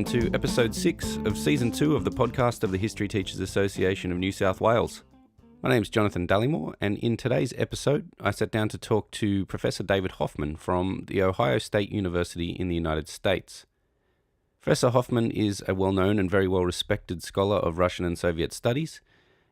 welcome to episode 6 of season 2 of the podcast of the History Teachers Association of New South Wales. My name's Jonathan Dallymore, and in today's episode, I sat down to talk to Professor David Hoffman from The Ohio State University in the United States. Professor Hoffman is a well-known and very well-respected scholar of Russian and Soviet studies,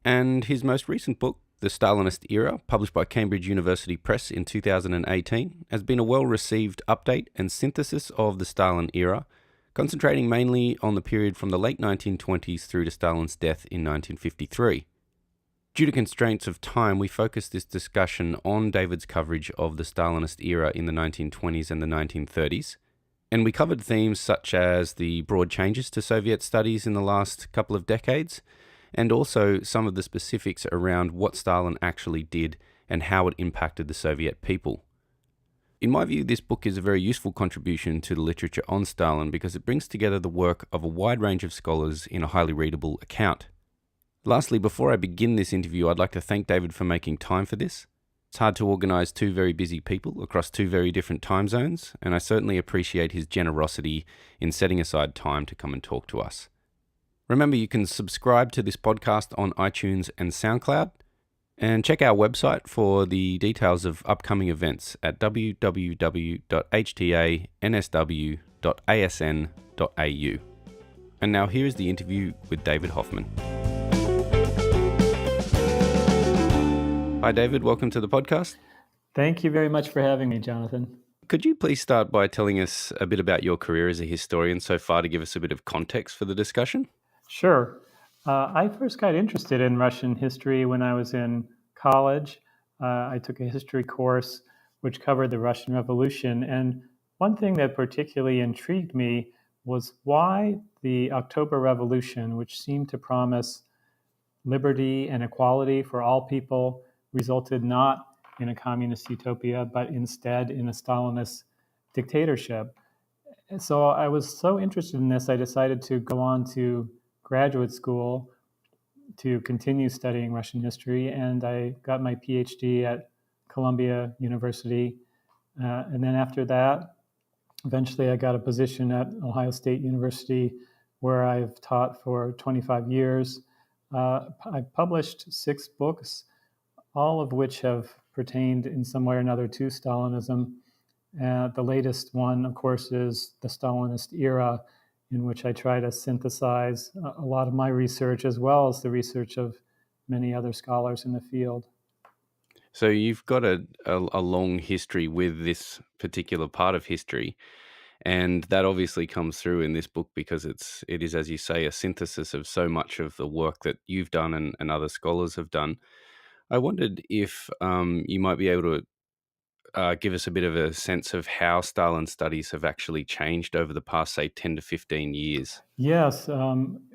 and his most recent book, The Stalinist Era, published by Cambridge University Press in 2018, has been a well-received update and synthesis of the Stalin era, concentrating mainly on the period from the late 1920s through to Stalin's death in 1953. Due to constraints of time, we focused this discussion on David's coverage of the Stalinist era in the 1920s and the 1930s, and we covered themes such as the broad changes to Soviet studies in the last couple of decades, and also some of the specifics around what Stalin actually did and how it impacted the Soviet people. In my view, this book is a very useful contribution to the literature on Stalin because it brings together the work of a wide range of scholars in a highly readable account. Lastly, before I begin this interview, I'd like to thank David for making time for this. It's hard to organise two very busy people across two very different time zones, and I certainly appreciate his generosity in setting aside time to come and talk to us. Remember, you can subscribe to this podcast on iTunes and SoundCloud, and check our website for the details of upcoming events at www.htanansw.asn.au. And now here is the interview with David Hoffman. Hi David, welcome to the podcast. Thank you very much for having me, Jonathan. Could you please start by telling us a bit about your career as a historian so far to give us a bit of context for the discussion? Sure. I first got interested in Russian history when I was in college. I took a history course which covered the Russian Revolution. And one thing that particularly intrigued me was why the October Revolution, which seemed to promise liberty and equality for all people, resulted not in a communist utopia, but instead in a Stalinist dictatorship. So I was so interested in this, I decided to go on to graduate school to continue studying Russian history, and I got my PhD at Columbia University. And then after that, eventually I got a position at Ohio State University, where I've taught for 25 years. I published 6 books, all of which have pertained in some way or another to Stalinism. The latest one, of course, is The Stalinist Era, in which I try to synthesize a lot of my research as well as the research of many other scholars in the field. So you've got a long history with this particular part of history, and that obviously comes through in this book because it is, as you say, a synthesis of so much of the work that you've done and other scholars have done. I wondered if you might be able to give us a bit of a sense of how Stalin studies have actually changed over the past, say, 10 to 15 years. Yes,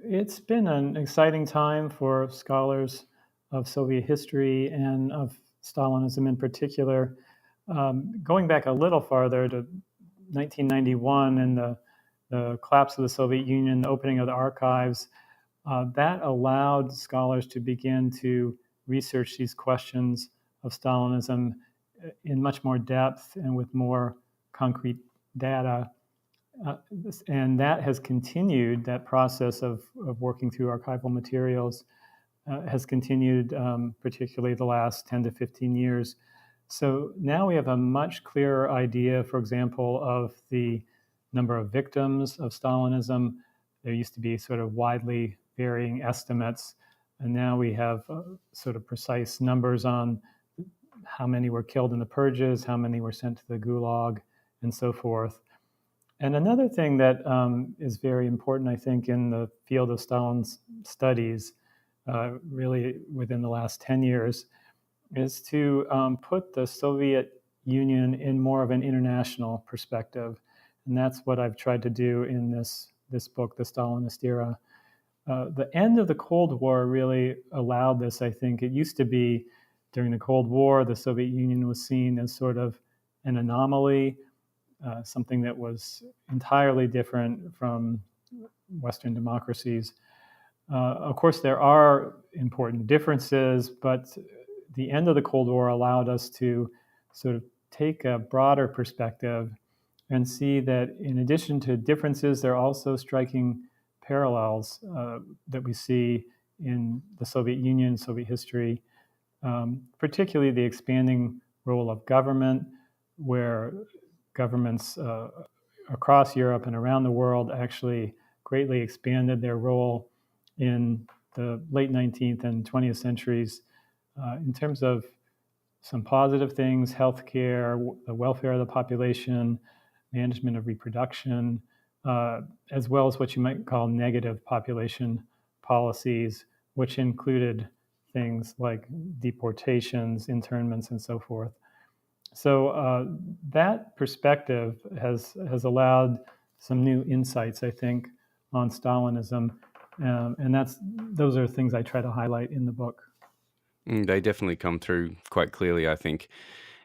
it's been an exciting time for scholars of Soviet history and of Stalinism in particular. Going back a little farther to 1991 and the collapse of the Soviet Union, the opening of the archives, that allowed scholars to begin to research these questions of Stalinism in much more depth and with more concrete data. And that has continued, that process of working through archival materials has continued particularly the last 10 to 15 years. So now we have a much clearer idea, for example, of the number of victims of Stalinism. There used to be sort of widely varying estimates, and now we have sort of precise numbers on how many were killed in the purges, how many were sent to the Gulag, and so forth. And another thing that is very important, I think, in the field of Stalin's studies, really within the last 10 years, is to put the Soviet Union in more of an international perspective. And that's what I've tried to do in this book, The Stalinist Era. The end of the Cold War really allowed this, I think. It used to be during the Cold War, the Soviet Union was seen as sort of an anomaly, something that was entirely different from Western democracies. Of course, there are important differences, but the end of the Cold War allowed us to sort of take a broader perspective and see that in addition to differences, there are also striking parallels that we see in the Soviet Union, Soviet history, particularly the expanding role of government, where governments across Europe and around the world actually greatly expanded their role in the late 19th and 20th centuries in terms of some positive things: healthcare, the welfare of the population, management of reproduction, as well as what you might call negative population policies, which included things like deportations, internments, and so forth. So that perspective has allowed some new insights, I think, on Stalinism, and those are things I try to highlight in the book. They definitely come through quite clearly, I think.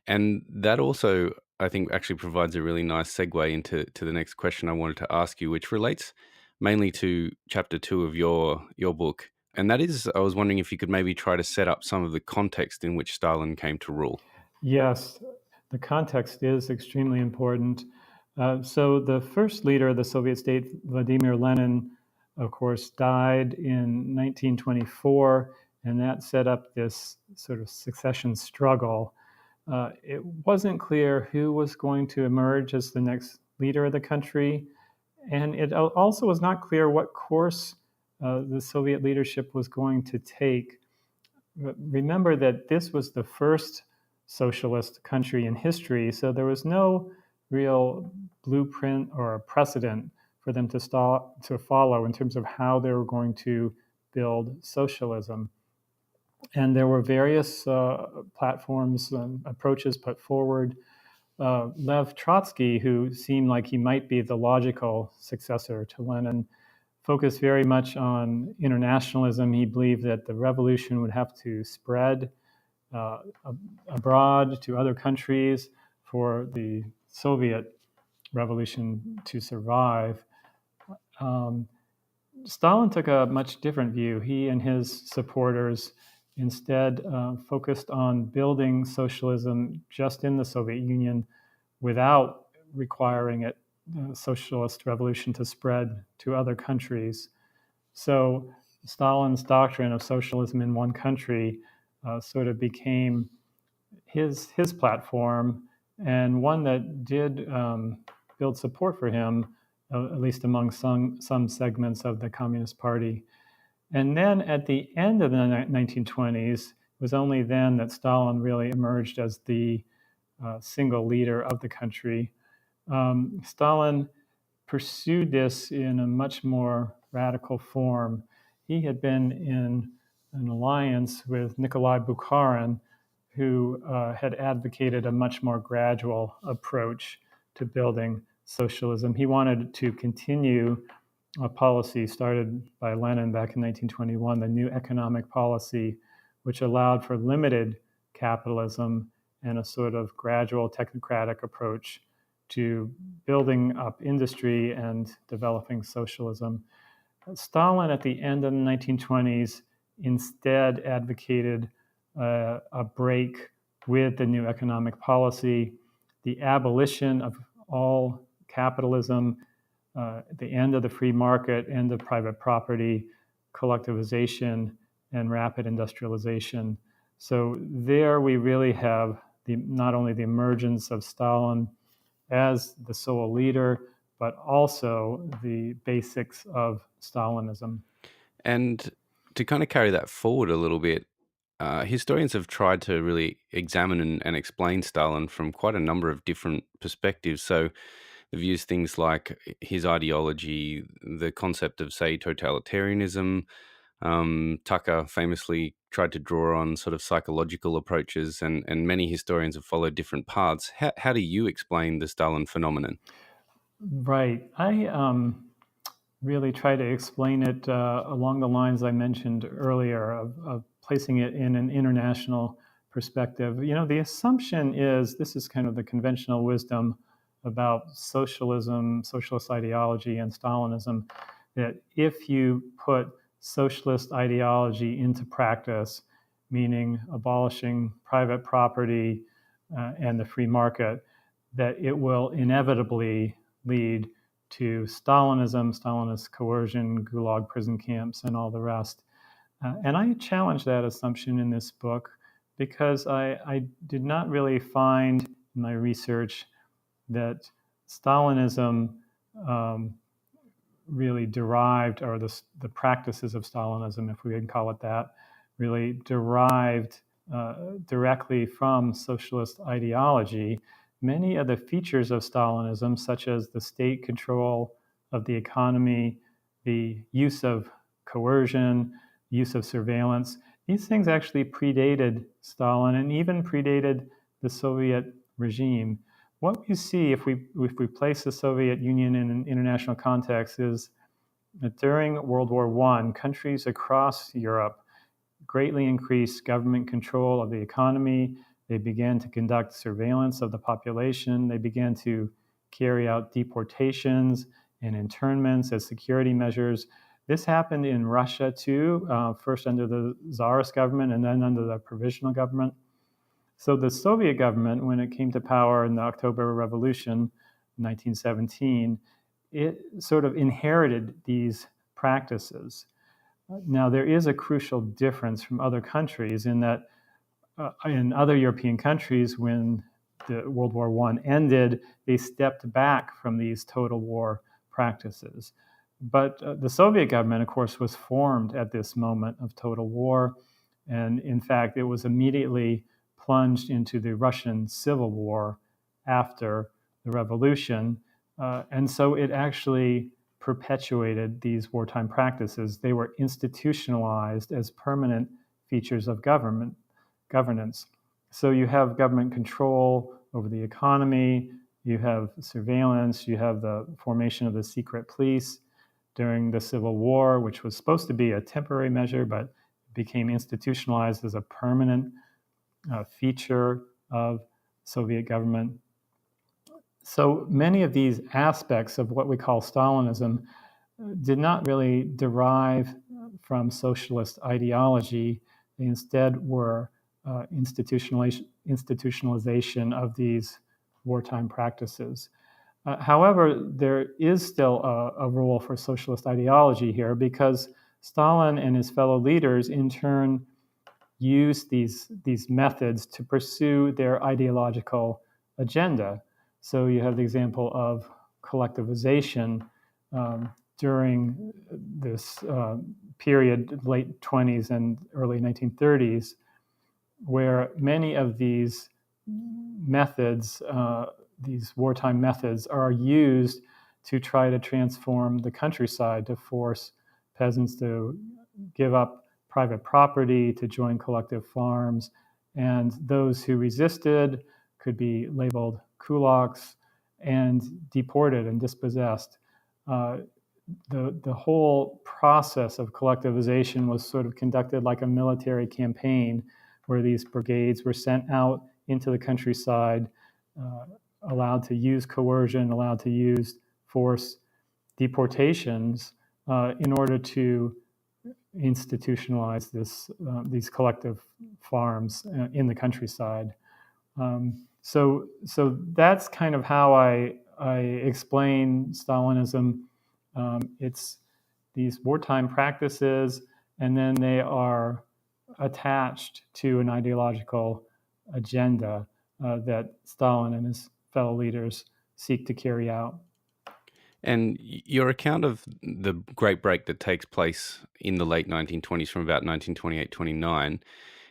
And that also, I think, actually provides a really nice segue into the next question I wanted to ask you, which relates mainly to chapter 2 of your book. And that is, I was wondering if you could maybe try to set up some of the context in which Stalin came to rule. Yes, the context is extremely important. So the first leader of the Soviet state, Vladimir Lenin, of course, died in 1924, and that set up this sort of succession struggle. It wasn't clear who was going to emerge as the next leader of the country, and it also was not clear what course the Soviet leadership was going to take. Remember that this was the first socialist country in history, so there was no real blueprint or precedent for them to follow in terms of how they were going to build socialism. And there were various platforms and approaches put forward. Lev Trotsky, who seemed like he might be the logical successor to Lenin, focused very much on internationalism. He believed that the revolution would have to spread abroad to other countries for the Soviet revolution to survive. Stalin took a much different view. He and his supporters instead focused on building socialism just in the Soviet Union without requiring it, the socialist revolution, to spread to other countries. So Stalin's doctrine of socialism in one country sort of became his platform, and one that did build support for him, at least among some segments of the Communist Party. And then at the end of the 1920s, it was only then that Stalin really emerged as the single leader of the country. Stalin pursued this in a much more radical form. He had been in an alliance with Nikolai Bukharin, who had advocated a much more gradual approach to building socialism. He wanted to continue a policy started by Lenin back in 1921, the new economic policy, which allowed for limited capitalism and a sort of gradual technocratic approach to building up industry and developing socialism. Stalin, at the end of the 1920s, instead advocated a break with the new economic policy, the abolition of all capitalism, the end of the free market, end of private property, collectivization, and rapid industrialization. So there we really have not only the emergence of Stalin as the sole leader, but also the basics of Stalinism. And to kind of carry that forward a little bit, historians have tried to really examine and explain Stalin from quite a number of different perspectives. So they've used things like his ideology, the concept of, say, totalitarianism. Tucker famously tried to draw on sort of psychological approaches, and many historians have followed different paths. How do you explain the Stalin phenomenon? Right. I really try to explain it along the lines I mentioned earlier of placing it in an international perspective. You know, the assumption is, this is kind of the conventional wisdom about socialism, socialist ideology, and Stalinism, that if you put socialist ideology into practice, meaning abolishing private property and the free market, that it will inevitably lead to Stalinism, Stalinist coercion, Gulag prison camps, and all the rest. And I challenge that assumption in this book because I did not really find in my research that Stalinism really derived, or the practices of Stalinism, if we can call it that, really derived directly from socialist ideology. Many of the features of Stalinism, such as the state control of the economy, the use of coercion, use of surveillance, these things actually predated Stalin and even predated the Soviet regime. What we see if we place the Soviet Union in an international context is that during World War I, countries across Europe greatly increased government control of the economy. They began to conduct surveillance of the population. They began to carry out deportations and internments as security measures. This happened in Russia too, first under the Tsarist government and then under the provisional government. So the Soviet government, when it came to power in the October Revolution, 1917, it sort of inherited these practices. Now, there is a crucial difference from other countries in that in other European countries, when the World War I ended, they stepped back from these total war practices. But the Soviet government, of course, was formed at this moment of total war. And in fact, it was immediately plunged into the Russian Civil War after the revolution. And so it actually perpetuated these wartime practices. They were institutionalized as permanent features of governance. So you have government control over the economy, you have surveillance, you have the formation of the secret police during the Civil War, which was supposed to be a temporary measure, but became institutionalized as a permanent feature of Soviet government. So many of these aspects of what we call Stalinism did not really derive from socialist ideology. They instead were institutionalization of these wartime practices. However, there is still a role for socialist ideology here because Stalin and his fellow leaders in turn used these methods to pursue their ideological agenda. So you have the example of collectivization during this period, late 20s and early 1930s, where many of these methods, these wartime methods, are used to try to transform the countryside, to force peasants to give up private property, to join collective farms, and those who resisted could be labeled kulaks and deported and dispossessed. The whole process of collectivization was sort of conducted like a military campaign where these brigades were sent out into the countryside, allowed to use coercion, allowed to use force deportations in order to institutionalize these collective farms in the countryside. So that's kind of how I explain Stalinism. It's these wartime practices, and then they are attached to an ideological agenda that Stalin and his fellow leaders seek to carry out. And your account of the Great Break that takes place in the late 1920s from about 1928-29,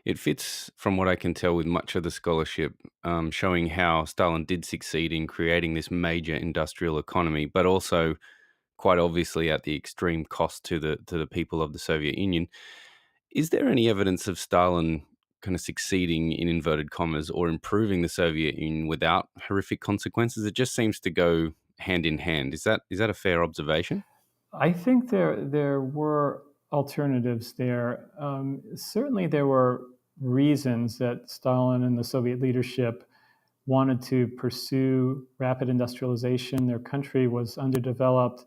it fits, from what I can tell, with much of the scholarship, showing how Stalin did succeed in creating this major industrial economy, but also quite obviously at the extreme cost to the people of the Soviet Union. Is there any evidence of Stalin kind of succeeding, in inverted commas, or improving the Soviet Union without horrific consequences? It just seems to go hand in hand. Is that a fair observation? I think there were alternatives there. Certainly, there were reasons that Stalin and the Soviet leadership wanted to pursue rapid industrialization. Their country was underdeveloped.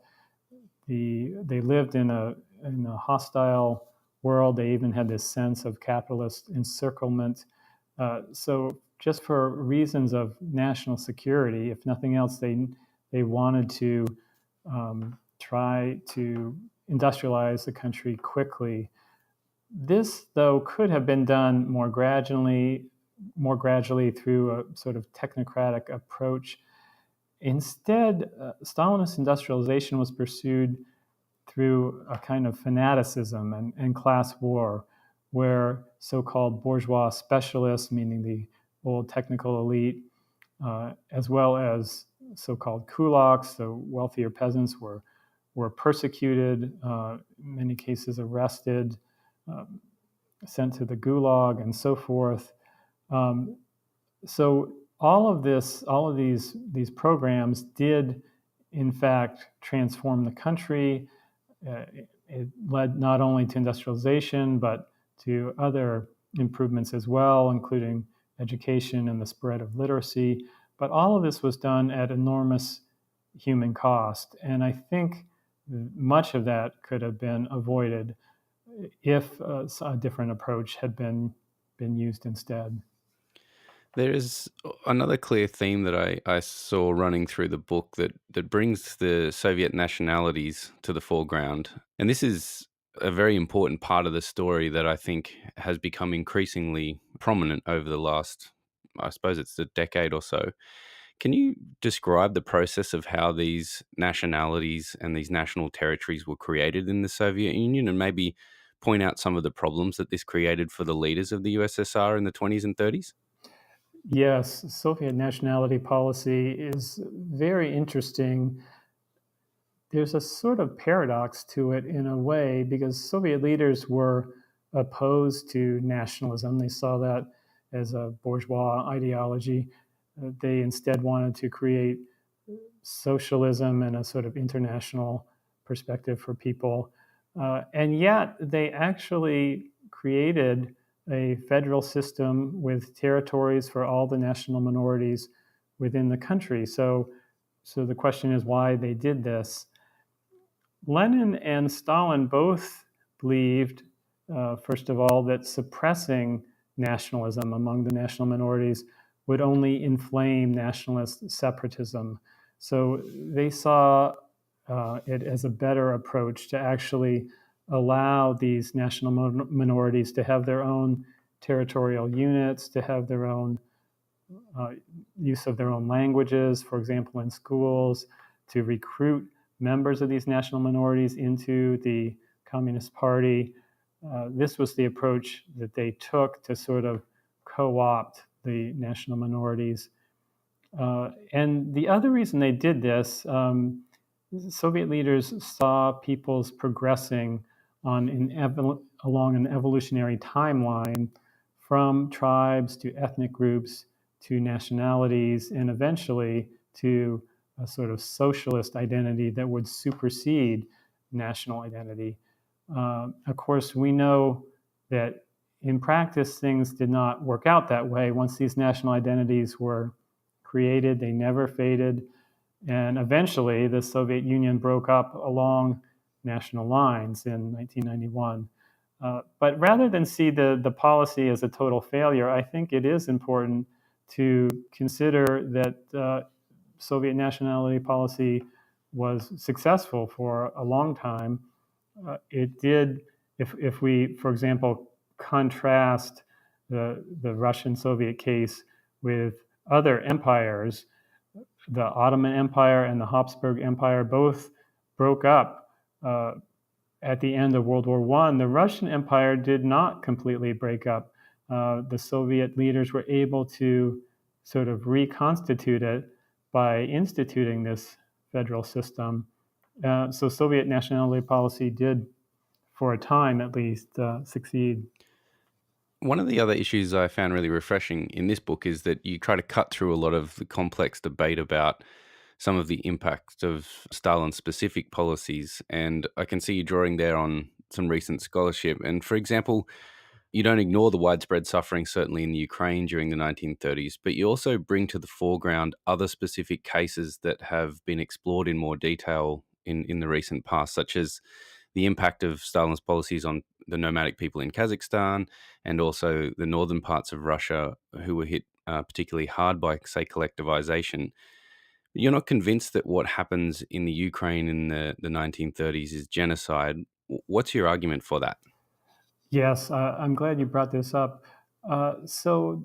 They lived in a hostile world. They even had this sense of capitalist encirclement. So just for reasons of national security. If nothing else, they wanted to try to industrialize the country quickly. This, though, could have been done more gradually through a sort of technocratic approach. Instead, Stalinist industrialization was pursued through a kind of fanaticism and class war, where so-called bourgeois specialists, meaning the old technical elite, as well as so-called kulaks, the wealthier peasants, were persecuted, in many cases arrested, sent to the gulag, and so forth. So all of these programs did, in fact, transform the country. It led not only to industrialization, but to other improvements as well, including education and the spread of literacy. But all of this was done at enormous human cost. And I think much of that could have been avoided if a different approach had been used instead. There is another clear theme that I saw running through the book that brings the Soviet nationalities to the foreground. And this is a very important part of the story that I think has become increasingly prominent over the last, I suppose it's a decade or so. Can you describe the process of how these nationalities and these national territories were created in the Soviet Union, and maybe point out some of the problems that this created for the leaders of the USSR in the 20s and 30s? Yes, Soviet nationality policy is very interesting. There's a sort of paradox to it in a way, because Soviet leaders were opposed to nationalism. They saw that as a bourgeois ideology. They instead wanted to create socialism and a sort of international perspective for people. And yet they actually created a federal system with territories for all the national minorities within the country. So the question is why they did this. Lenin and Stalin both believed, first of all, that suppressing nationalism among the national minorities would only inflame nationalist separatism. So they saw it as a better approach to actually allow these national minorities to have their own territorial units, to have their own use of their own languages, for example, in schools, to recruit members of these national minorities into the Communist Party. This was the approach that they took to sort of co-opt the national minorities. And the other reason they did this, Soviet leaders saw peoples progressing along an evolutionary timeline from tribes to ethnic groups to nationalities, and eventually to a sort of socialist identity that would supersede national identity. Of course, we know that in practice, things did not work out that way. Once these national identities were created, they never faded. And eventually, the Soviet Union broke up along national lines in 1991. But rather than see the policy as a total failure, I think it is important to consider that Soviet nationality policy was successful for a long time. It did, if we, for example, contrast the Russian-Soviet case with other empires, the Ottoman Empire and the Habsburg Empire both broke up at the end of World War I. The Russian Empire did not completely break up. The Soviet leaders were able to sort of reconstitute it by instituting this federal system. So Soviet nationality policy did, for a time at least, succeed. One of the other issues I found really refreshing in this book is that you try to cut through a lot of the complex debate about some of the impacts of Stalin's specific policies. And I can see you drawing there on some recent scholarship. And for example, you don't ignore the widespread suffering, certainly in the Ukraine during the 1930s, but you also bring to the foreground other specific cases that have been explored in more detail in the recent past, such as the impact of Stalin's policies on the nomadic people in Kazakhstan and also the northern parts of Russia who were hit particularly hard by, say, collectivization. You're not convinced that what happens in the Ukraine in the 1930s is genocide. What's your argument for that? Yes, I'm glad you brought this up. So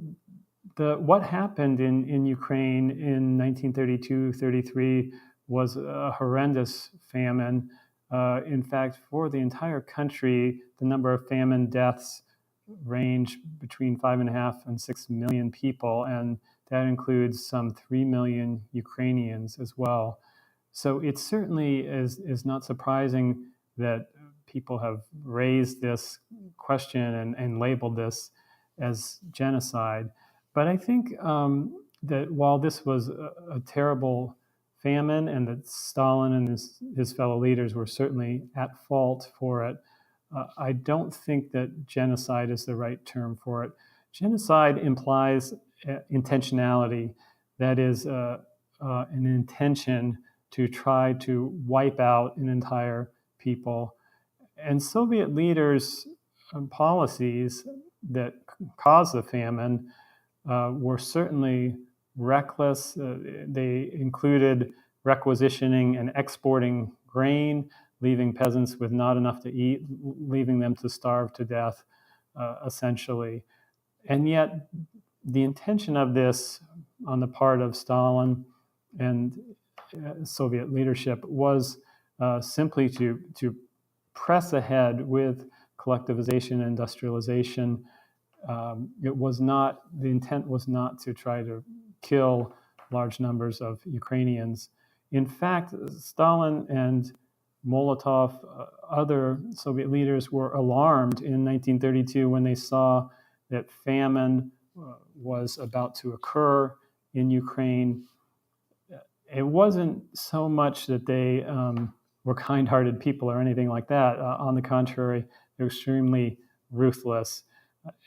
what happened in Ukraine in 1932-33 was a horrendous famine. In fact, for the entire country, the number of famine deaths range between 5.5 and 6 million people, and that includes some 3 million Ukrainians as well. So it certainly is not surprising that people have raised this question and labeled this as genocide. But I think that while this was a terrible famine and that Stalin and his fellow leaders were certainly at fault for it, I don't think that genocide is the right term for it. Genocide implies intentionality, that is, an intention to try to wipe out an entire people. And Soviet leaders' policies that caused the famine were certainly reckless. They included requisitioning and exporting grain, leaving peasants with not enough to eat, leaving them to starve to death, essentially. And yet, the intention of this on the part of Stalin and Soviet leadership was simply to press ahead with collectivization and industrialization. The intent was not to try to kill large numbers of Ukrainians. In fact, Stalin and Molotov, other Soviet leaders were alarmed in 1932 when they saw that famine was about to occur in Ukraine. It wasn't so much that they were kind-hearted people or anything like that. On the contrary, they're extremely ruthless.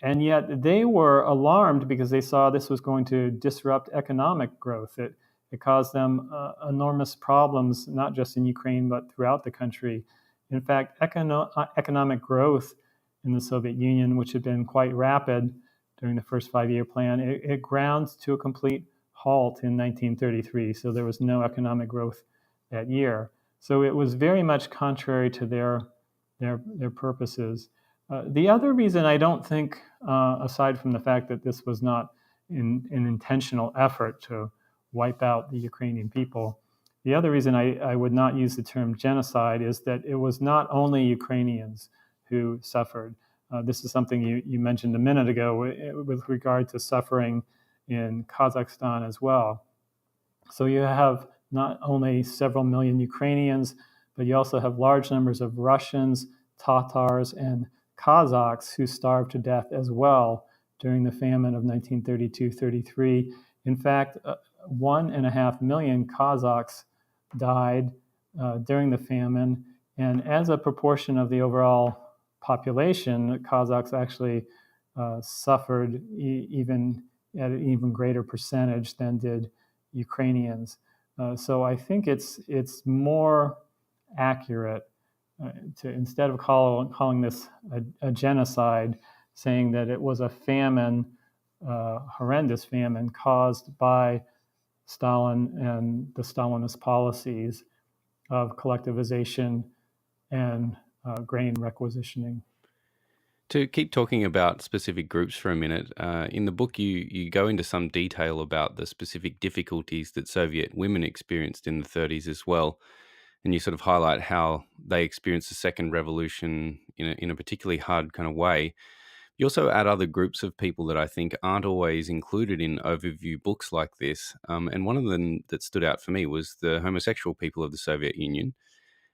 And yet they were alarmed because they saw this was going to disrupt economic growth. It caused them enormous problems, not just in Ukraine, but throughout the country. In fact, economic growth in the Soviet Union, which had been quite rapid during the first 5-year plan, it ground to a complete halt in 1933. So there was no economic growth that year. So it was very much contrary to their purposes. The other reason I don't think, aside from the fact that this was not an intentional effort to wipe out the Ukrainian people, the other reason I would not use the term genocide is that it was not only Ukrainians who suffered. This is something you mentioned a minute ago with regard to suffering in Kazakhstan as well. So you have not only several million Ukrainians, but you also have large numbers of Russians, Tatars, and Kazakhs who starved to death as well during the famine of 1932-33. In fact, 1.5 million Kazakhs died during the famine, and as a proportion of the overall population, Kazakhs actually suffered even at an even greater percentage than did Ukrainians. So I think it's more accurate to, instead of calling this a genocide, saying that it was a famine, horrendous famine caused by Stalin and the Stalinist policies of collectivization and grain requisitioning. To keep talking about specific groups for a minute, in the book you go into some detail about the specific difficulties that Soviet women experienced in the 30s as well, and you sort of highlight how they experienced the second revolution in a particularly hard kind of way. You also add other groups of people that I think aren't always included in overview books like this, and one of them that stood out for me was the homosexual people of the Soviet Union.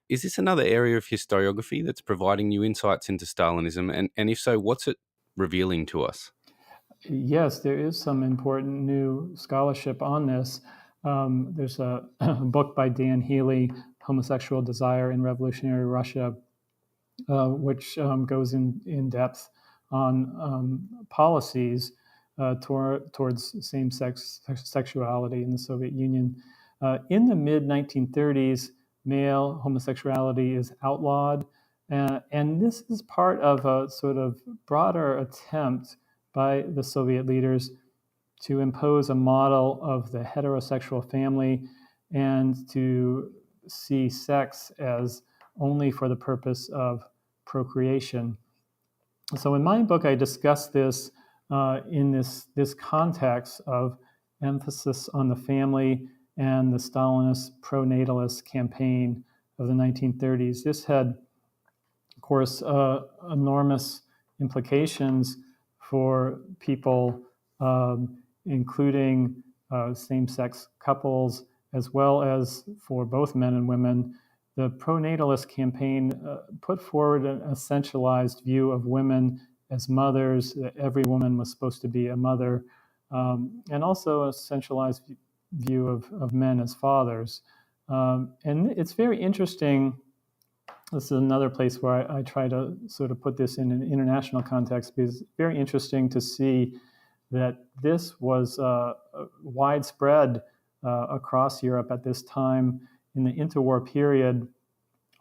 Is this another area of historiography that's providing you insights into Stalinism? And if so, what's it revealing to us? Yes, there is some important new scholarship on this. There's a book by Dan Healy, Homosexual Desire in Revolutionary Russia, which goes in depth on policies towards same-sex sexuality in the Soviet Union. In the mid-1930s, male homosexuality is outlawed. And this is part of a sort of broader attempt by the Soviet leaders to impose a model of the heterosexual family and to see sex as only for the purpose of procreation. So in my book, I discuss this in this context of emphasis on the family and the Stalinist pro-natalist campaign of the 1930s. This had, of course, enormous implications for people, including same-sex couples, as well as for both men and women. The pro-natalist campaign put forward an essentialized view of women as mothers, that every woman was supposed to be a mother, and also a centralized view of men as fathers. And it's very interesting. This is another place where I try to sort of put this in an international context, because it's very interesting to see that this was widespread across Europe at this time. In the interwar period,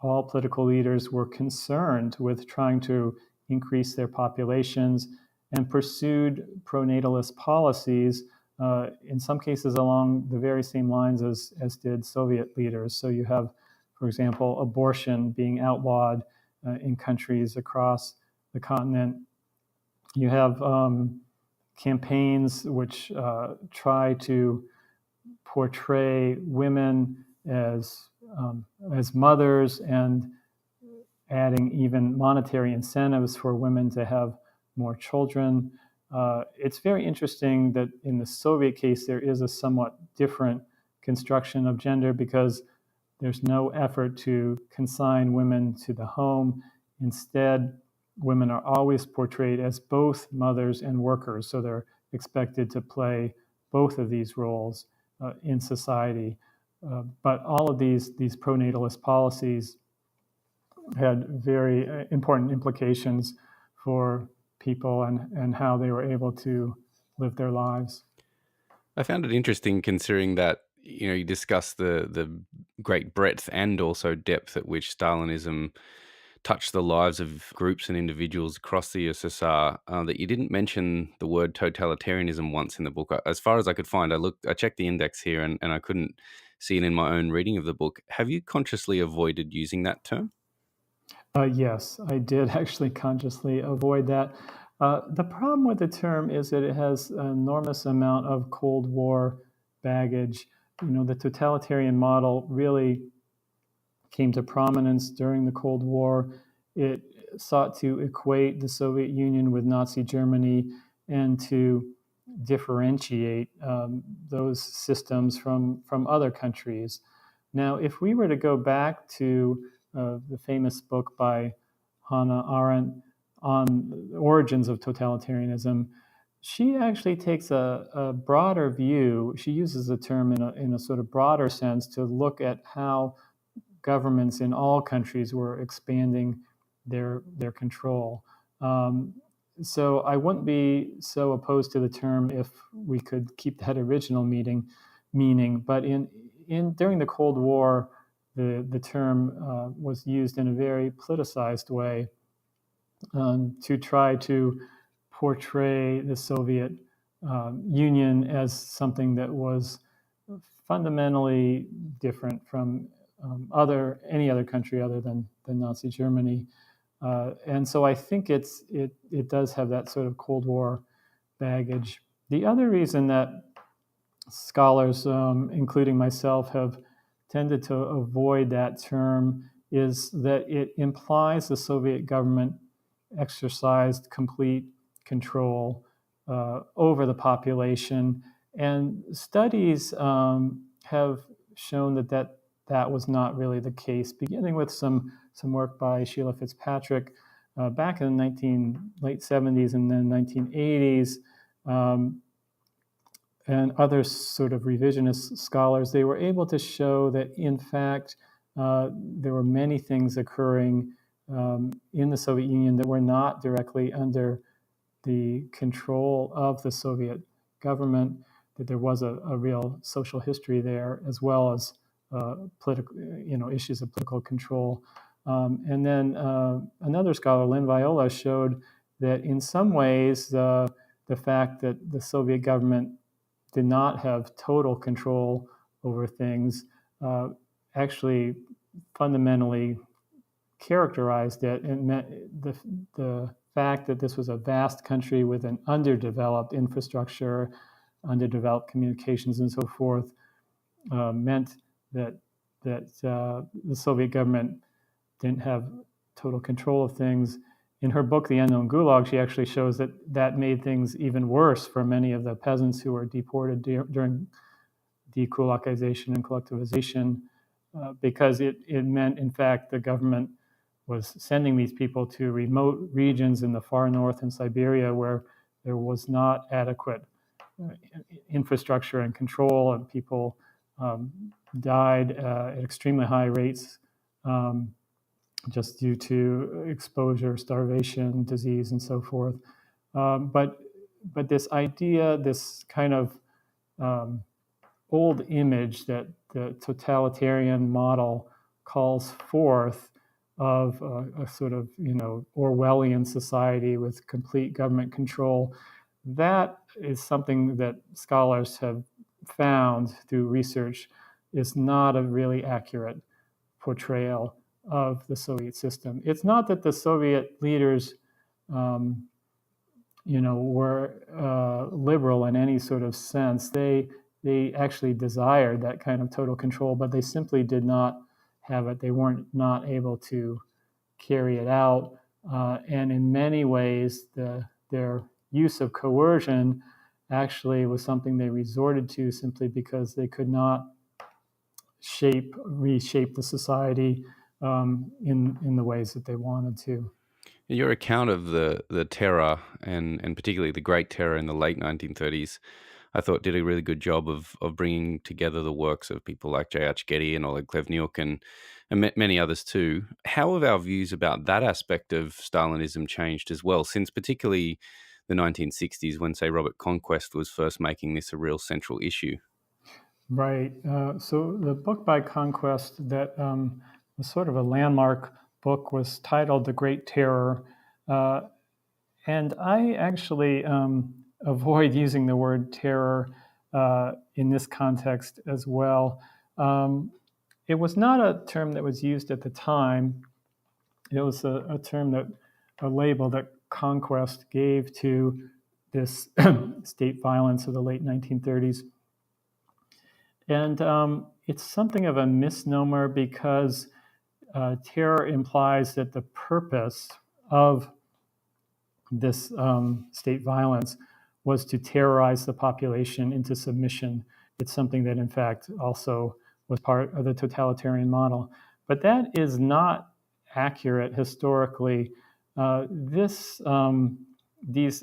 all political leaders were concerned with trying to increase their populations and pursued pro-natalist policies, in some cases along the very same lines as did Soviet leaders. So you have, for example, abortion being outlawed in countries across the continent. You have campaigns which try to portray women as mothers, and adding even monetary incentives for women to have more children. It's very interesting that in the Soviet case, there is a somewhat different construction of gender, because there's no effort to consign women to the home. Instead, women are always portrayed as both mothers and workers, so they're expected to play both of these roles in society. But all of these pro-natalist policies had very important implications for people and how they were able to live their lives. I found it interesting, considering that you discuss the great breadth and also depth at which Stalinism touched the lives of groups and individuals across the USSR, that you didn't mention the word totalitarianism once in the book. As far as I could find, I checked the index here, and I couldn't see it in my own reading of the book. Have you consciously avoided using that term? Yes, I did actually consciously avoid that. The problem with the term is that it has an enormous amount of Cold War baggage. The totalitarian model really came to prominence during the Cold War. It sought to equate the Soviet Union with Nazi Germany and to differentiate those systems from other countries. Now, if we were to go back to the famous book by Hannah Arendt on the origins of totalitarianism, she actually takes a broader view. She uses the term in a sort of broader sense to look at how governments in all countries were expanding their control. So I wouldn't be so opposed to the term if we could keep that original meaning. But during the Cold War, the term was used in a very politicized way to try to portray the Soviet Union as something that was fundamentally different from any other country other than Nazi Germany. And so I think it does have that sort of Cold War baggage. The other reason that scholars, including myself, have tended to avoid that term is that it implies the Soviet government exercised complete control over the population. And studies have shown that was not really the case, beginning with some work by Sheila Fitzpatrick back in the late 70s and then 1980s, and other sort of revisionist scholars. They were able to show that, in fact, there were many things occurring in the Soviet Union that were not directly under the control of the Soviet government, that there was a real social history there, as well as political, issues of political control. And then another scholar, Lynn Viola, showed that in some ways the fact that the Soviet government did not have total control over things actually fundamentally characterized it and meant the fact that this was a vast country with an underdeveloped infrastructure, underdeveloped communications, and so forth, meant that the Soviet government didn't have total control of things. In her book, The Unknown Gulag, she actually shows that that made things even worse for many of the peasants who were deported during dekulakization and collectivization, because it meant, in fact, the government was sending these people to remote regions in the far north and Siberia where there was not adequate infrastructure and control, and people died at extremely high rates just due to exposure, starvation, disease, and so forth. But this idea, this kind of old image that the totalitarian model calls forth of a sort of Orwellian society with complete government control, that is something that scholars have found through research is not a really accurate portrayal of the Soviet system. It's not that the Soviet leaders were liberal in any sort of sense. They actually desired that kind of total control, but they simply did not have it. They weren't not able to carry it out. And in many ways, their use of coercion actually was something they resorted to simply because they could not reshape the society in the ways that they wanted to. Your account of the terror and particularly the Great Terror in the late 1930s, I thought did a really good job of bringing together the works of people like J.H. Getty and Oleg Plevniuk and many others too. How have our views about that aspect of Stalinism changed as well, since particularly the 1960s when, say, Robert Conquest was first making this a real central issue? Right. So the book by Conquest that was sort of a landmark book was titled The Great Terror. And I actually avoid using the word terror in this context as well. It was not a term that was used at the time. It was a term a label that Conquest gave to this state violence of the late 1930s. And it's something of a misnomer because terror implies that the purpose of this state violence was to terrorize the population into submission. It's something that, in fact, also was part of the totalitarian model. But that is not accurate historically. These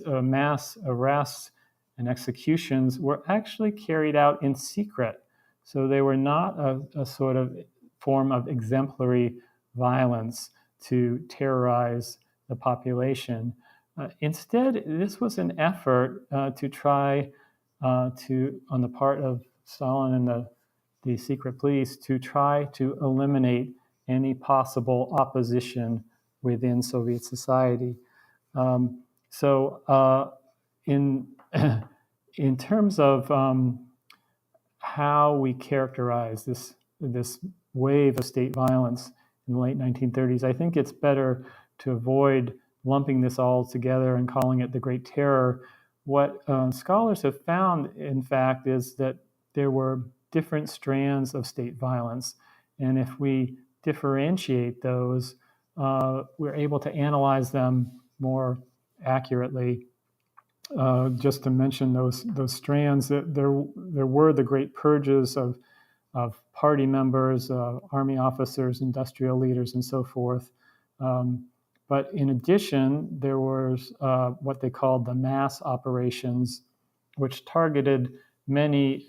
mass arrests and executions were actually carried out in secret. So they were not a sort of form of exemplary violence to terrorize the population. Instead, this was an effort to try on the part of Stalin and the secret police, to try to eliminate any possible opposition within Soviet society. In terms of how we characterize this wave of state violence in the late 1930s, I think it's better to avoid lumping this all together and calling it the Great Terror. What scholars have found, in fact, is that there were different strands of state violence. And if we differentiate those, we're able to analyze them more accurately. Just to mention those strands, there were the great purges of party members, army officers, industrial leaders, and so forth. But in addition, there was what they called the mass operations, which targeted many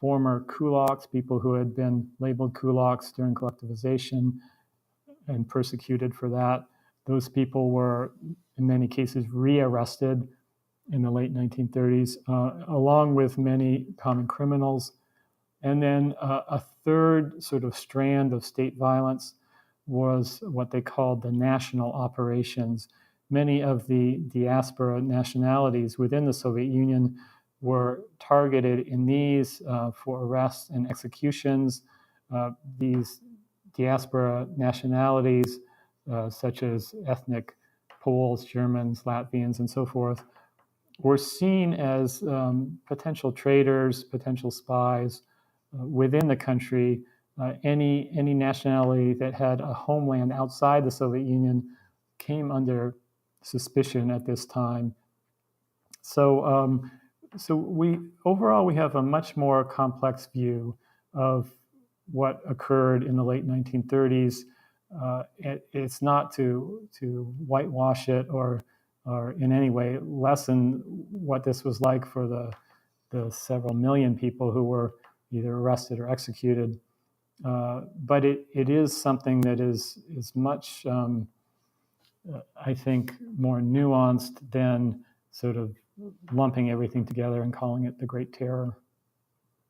former kulaks, people who had been labeled kulaks during collectivization and persecuted for that. Those people were, in many cases, rearrested in the late 1930s, along with many common criminals. And then a third sort of strand of state violence was what they called the national operations. Many of the diaspora nationalities within the Soviet Union were targeted in these for arrests and executions. These diaspora nationalities, such as ethnic Poles, Germans, Latvians, and so forth, were seen as potential traitors, potential spies within the country. Any nationality that had a homeland outside the Soviet Union came under suspicion at this time. So, so we overall we have a much more complex view of what occurred in the late 1930s. It's not to whitewash it or in any way lessen what this was like for the several million people who were either arrested or executed. But it is something that is much, I think, more nuanced than sort of lumping everything together and calling it the Great Terror.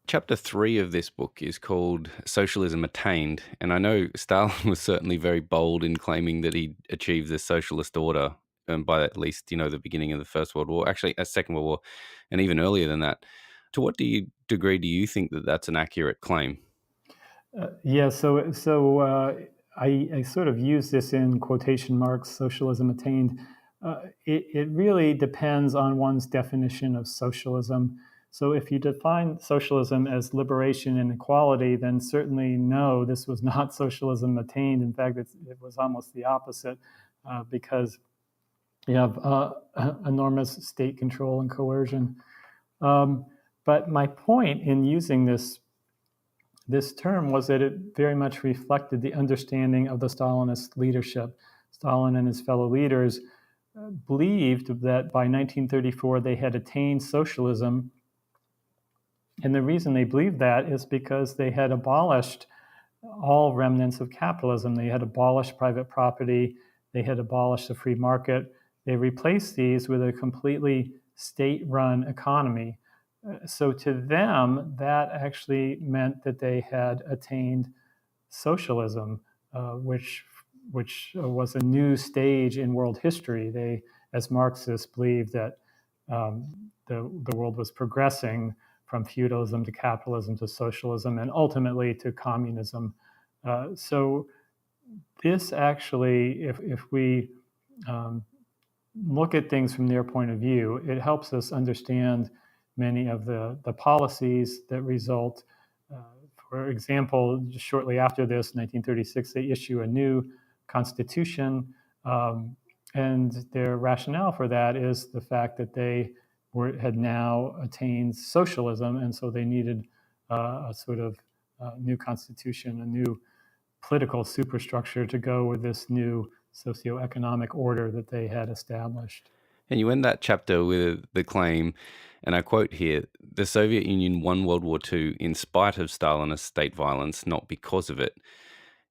Chapter 3 of this book is called Socialism Attained, and I know Stalin was certainly very bold in claiming that he achieved the socialist order by at least, the beginning of the First World War, actually a Second World War, and even earlier than that. To what degree do you think that that's an accurate claim? I sort of use this in quotation marks, socialism attained. It really depends on one's definition of socialism. So if you define socialism as liberation and equality, then certainly no, this was not socialism attained. In fact, it was almost the opposite, because you have enormous state control and coercion. But my point in using this term was that it very much reflected the understanding of the Stalinist leadership. Stalin and his fellow leaders believed that by 1934 they had attained socialism. And the reason they believed that is because they had abolished all remnants of capitalism. They had abolished private property. They had abolished the free market. They replaced these with a completely state-run economy. So to them, that actually meant that they had attained socialism, which was a new stage in world history. They, as Marxists, believed that the world was progressing from feudalism to capitalism to socialism and ultimately to communism. So this actually, if we look at things from their point of view, it helps us understand many of the policies that result. For example, just shortly after this, 1936, they issue a new constitution, and their rationale for that is the fact that they had now attained socialism, and so they needed a sort of new constitution, a new political superstructure to go with this new socioeconomic order that they had established. And you end that chapter with the claim, and I quote here, "The Soviet Union won World War II in spite of Stalinist state violence, not because of it."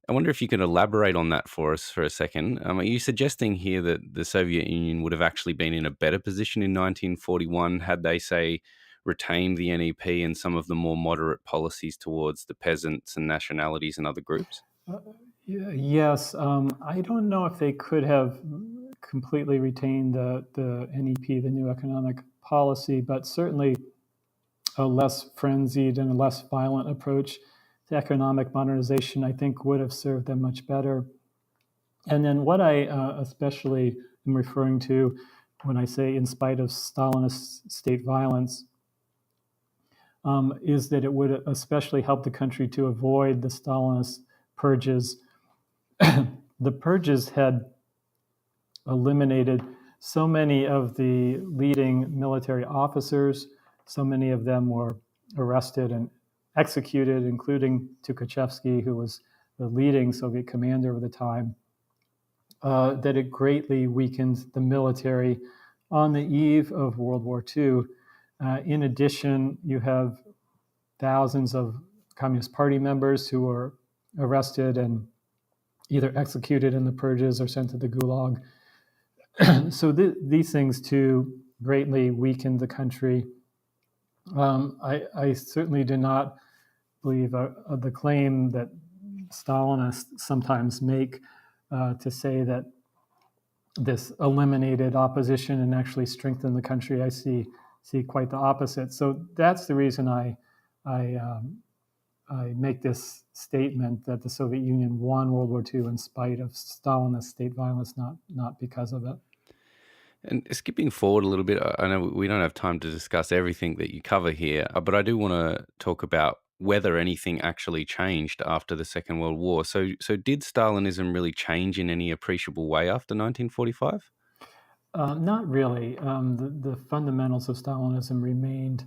I wonder if you can elaborate on that for us for a second. Are you suggesting here that the Soviet Union would have actually been in a better position in 1941 had they, say, retained the NEP and some of the more moderate policies towards the peasants and nationalities and other groups? Yes. I don't know if they could have completely retained the NEP, the new economic policy, but certainly a less frenzied and a less violent approach to economic modernization, I think, would have served them much better. And then what I especially am referring to when I say in spite of Stalinist state violence is that it would especially help the country to avoid the Stalinist purges. The purges had eliminated so many of the leading military officers. So many of them were arrested and executed, including Tukhachevsky, who was the leading Soviet commander of the time, that it greatly weakened the military on the eve of World War II. In addition, you have thousands of Communist Party members who were arrested and either executed in the purges or sent to the Gulag. So these things too greatly weakened the country. I certainly do not believe the claim that Stalinists sometimes make to say that this eliminated opposition and actually strengthened the country. I see quite the opposite. So that's the reason I make this statement that the Soviet Union won World War II in spite of Stalinist state violence, not because of it. And skipping forward a little bit, I know we don't have time to discuss everything that you cover here, but I do want to talk about whether anything actually changed after the Second World War. So did Stalinism really change in any appreciable way after 1945? Not really. The fundamentals of Stalinism remained.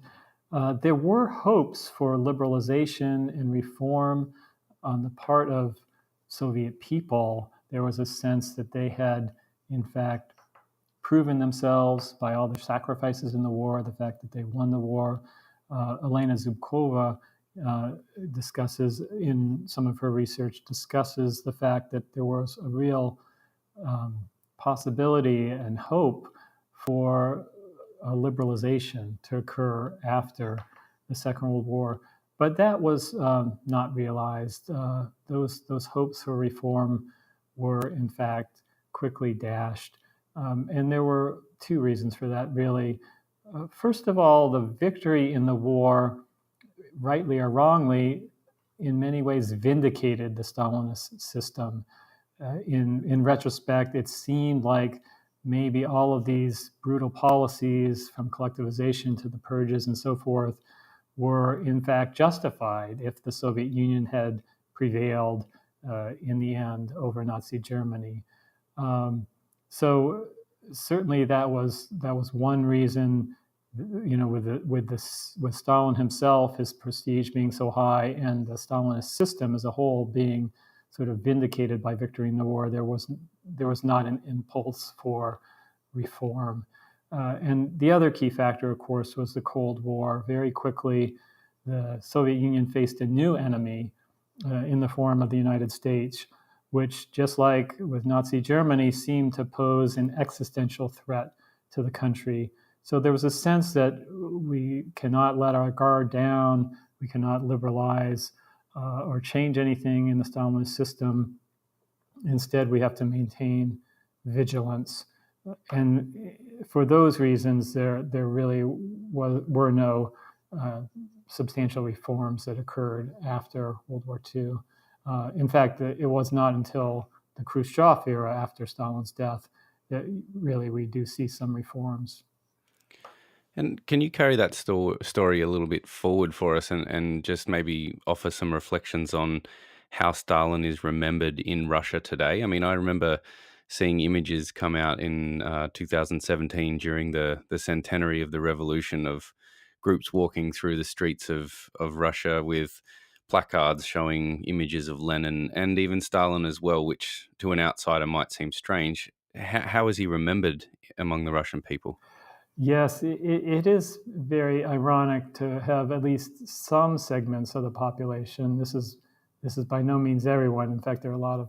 There were hopes for liberalization and reform on the part of Soviet people. There was a sense that they had, in fact, proven themselves by all their sacrifices in the war, the fact that they won the war. Elena Zubkova discusses in some of her research, discusses the fact that there was a real possibility and hope for a liberalization to occur after the Second World War. But that was not realized. Those hopes for reform were, in fact, quickly dashed. And there were two reasons for that, really. First of all, the victory in the war, rightly or wrongly, in many ways vindicated the Stalinist system. In retrospect, it seemed like maybe all of these brutal policies, from collectivization to the purges and so forth, were in fact justified if the Soviet Union had prevailed in the end over Nazi Germany. So certainly that was one reason. With Stalin himself, his prestige being so high, and the Stalinist system as a whole being sort of vindicated by victory in the war, there was not an impulse for reform. And the other key factor, of course, was the Cold War. Very quickly, the Soviet Union faced a new enemy in the form of the United States, which, just like with Nazi Germany, seemed to pose an existential threat to the country. So there was a sense that we cannot let our guard down, we cannot liberalize or change anything in the Stalinist system. Instead, we have to maintain vigilance. And for those reasons, there really were no substantial reforms that occurred after World War II. In fact, it was not until the Khrushchev era, after Stalin's death, that really we do see some reforms. And can you carry that story a little bit forward for us and just maybe offer some reflections on how Stalin is remembered in Russia today? I mean, I remember seeing images come out in 2017 during the centenary of the revolution of groups walking through the streets of Russia with placards showing images of Lenin and even Stalin as well, which to an outsider might seem strange. How is he remembered among the Russian people? Yes, it is very ironic to have at least some segments of the population. This is by no means everyone. In fact, there are a lot of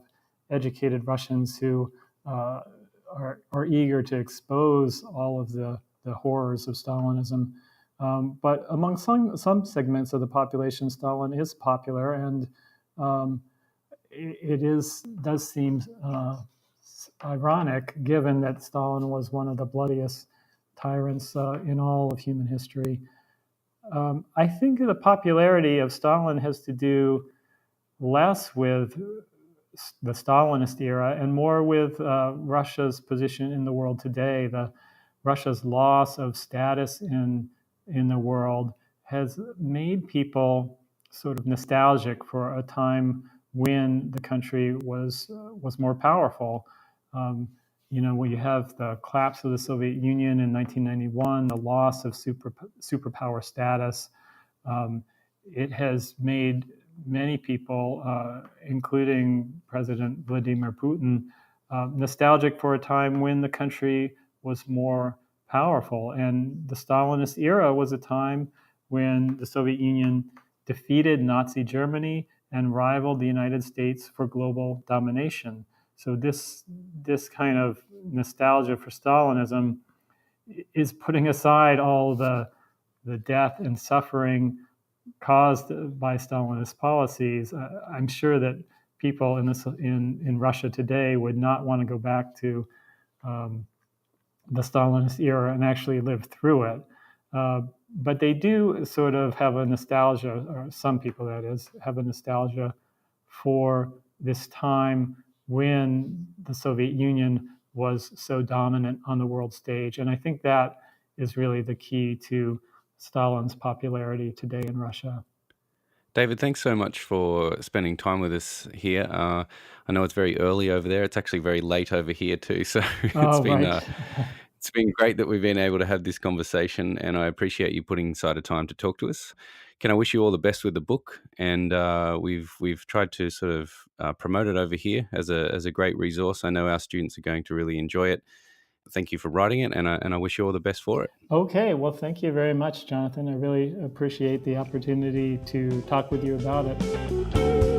educated Russians who are eager to expose all of the horrors of Stalinism. But among some segments of the population, Stalin is popular, and it does seem ironic, given that Stalin was one of the bloodiest tyrants in all of human history. I think the popularity of Stalin has to do less with the Stalinist era and more with Russia's position in the world today. Russia's loss of status in the world has made people sort of nostalgic for a time when the country was more powerful. When you have the collapse of the Soviet Union in 1991, the loss of superpower status, it has made many people, including President Vladimir Putin, nostalgic for a time when the country was more powerful. And the Stalinist era was a time when the Soviet Union defeated Nazi Germany and rivaled the United States for global domination. So this kind of nostalgia for Stalinism is putting aside all the death and suffering caused by Stalinist policies. I'm sure that people in Russia today would not want to go back to the Stalinist era and actually live through it. But they do sort of have a nostalgia, or some people, that is, have a nostalgia for this time when the Soviet Union was so dominant on the world stage. And I think that is really the key to Stalin's popularity today in Russia. David, thanks so much for spending time with us here. I know it's very early over there. It's actually very late over here too. So Oh, right. it's been great that we've been able to have this conversation, and I appreciate you putting aside a time to talk to us. Can I wish you all the best with the book? And we've tried to sort of promote it over here as a great resource. I know our students are going to really enjoy it. Thank you for writing it, and I wish you all the best for it. Okay, well, thank you very much, Jonathan. I really appreciate the opportunity to talk with you about it.